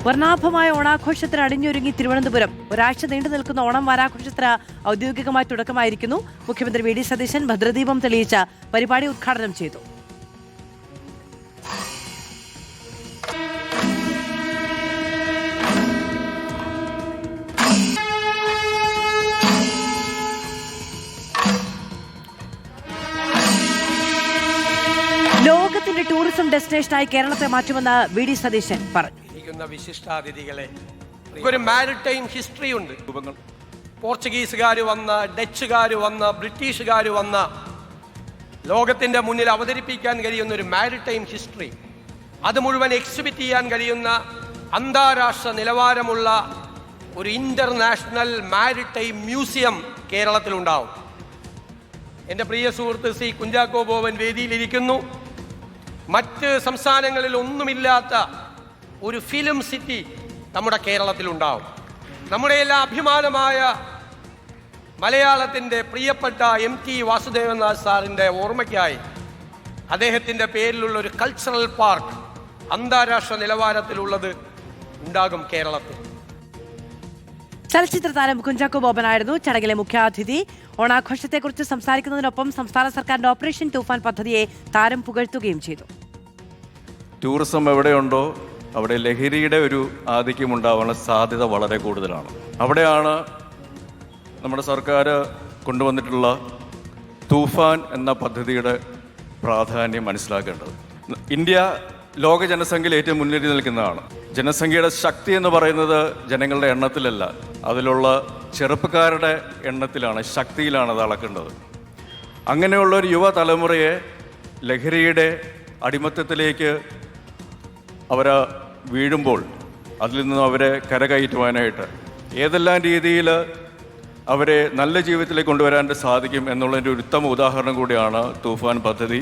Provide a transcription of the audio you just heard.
വർണ്ണാഭമായ ഓണാഘോഷത്തിന് അണിഞ്ഞൊരുങ്ങി തിരുവനന്തപുരം. ഒരാഴ്ച നീണ്ടു നിൽക്കുന്ന ഓണം വാരാഘോഷത്തിന് ഔദ്യോഗികമായി തുടക്കമായിരിക്കുന്നു. മുഖ്യമന്ത്രി വി ഡി സതീശൻ ഭദ്രദീപം തെളിയിച്ച പരിപാടി ഉദ്ഘാടനം ചെയ്തു. ലോകത്തിന്റെ ടൂറിസം ഡെസ്റ്റിനേഷനായി കേരളത്തെ മാറ്റുമെന്ന് വി ഡി സതീശൻ പറഞ്ഞു. വിശിഷ്ടാതിഥികളെ, ഒരു മാരിടൈം ഹിസ്റ്ററി ഉണ്ട്. പോർച്ചുഗീസുകാർ വന്ന, ഡച്ചുകാർ വന്ന, ബ്രിട്ടീഷുകാർ വന്ന, ലോകത്തിന്റെ മുന്നിൽ അവതരിപ്പിക്കാൻ കഴിയുന്ന ഒരു മാരിടൈം ഹിസ്റ്ററി, അത് മുഴുവൻ എക്സിബിറ്റ് ചെയ്യാൻ കഴിയുന്ന അന്താരാഷ്ട്ര നിലവാരമുള്ള ഒരു ഇന്റർനാഷണൽ മാരിടൈം മ്യൂസിയം കേരളത്തിലുണ്ടാവും. എൻ്റെ പ്രിയ സുഹൃത്ത് ശ്രീ കുഞ്ചാക്കോ ബോബൻ വേദിയിലിരിക്കുന്നു. മറ്റ് സംസ്ഥാനങ്ങളിൽ ഒന്നുമില്ലാത്ത ഒരു ഫിലിം സിറ്റി നമ്മുടെ കേരളത്തിലുണ്ടാവും. നമ്മുടെ എല്ലാ അഭിമാനമായ മലയാളത്തിൻ്റെ പ്രിയപ്പെട്ട MT വാസുദേവൻ നാഥ് സാറിൻ്റെ ഓർമ്മയ്ക്കായി അദ്ദേഹത്തിൻ്റെ പേരിലുള്ള ഒരു കൾച്ചറൽ പാർക്ക് അന്താരാഷ്ട്ര നിലവാരത്തിലുള്ളത് ഉണ്ടാകും കേരളത്തിൽ. ചലച്ചിത്ര താരം കുഞ്ചാക്കോ ബോബനായിരുന്നു ചടങ്ങിലെ മുഖ്യാതിഥി. ഓണാഘോഷത്തെക്കുറിച്ച് സംസാരിക്കുന്നതിനൊപ്പം സംസ്ഥാന സർക്കാരിന്റെ ഓപ്പറേഷൻ തൂഫാൻ പദ്ധതിയെ താരം പുകഴ്ത്തുകയും ചെയ്തു. ടൂറിസം എവിടെയുണ്ടോ അവിടെ ലഹരിയുടെ ഒരു ആധിക്യം ഉണ്ടാവാനുള്ള സാധ്യത വളരെ കൂടുതലാണ്. അവിടെയാണ് നമ്മുടെ സർക്കാർ കൊണ്ടുവന്നിട്ടുള്ള തൂഫാൻ എന്ന പദ്ധതിയുടെ പ്രാധാന്യം മനസ്സിലാക്കേണ്ടത്. ഇന്ത്യ ലോക ജനസംഖ്യയിൽ ഏറ്റവും മുന്നിട്ട് നിൽക്കുന്നതാണ്. ജനസംഖ്യയുടെ ശക്തി എന്ന് പറയുന്നത് ജനങ്ങളുടെ എണ്ണത്തിലല്ല, അതിലുള്ള ചെറുപ്പക്കാരുടെ എണ്ണത്തിലാണ്, ശക്തിയിലാണ് അത് അളക്കേണ്ടത്. അങ്ങനെയുള്ള ഒരു യുവതലമുറയെ ലഹരിയുടെ അടിമത്തത്തിലേക്ക് അവർ വീഴുമ്പോൾ അതിൽ നിന്ന് അവരെ കരകയറ്റുവാനായിട്ട് ഏതെല്ലാം രീതിയിൽ അവരെ നല്ല ജീവിതത്തിലേക്ക് കൊണ്ടുവരാൻ സാധിക്കും എന്നുള്ളതിൻ്റെ ഒരു ഉത്തമ ഉദാഹരണം കൂടിയാണ് തൂഫാൻ പദ്ധതി.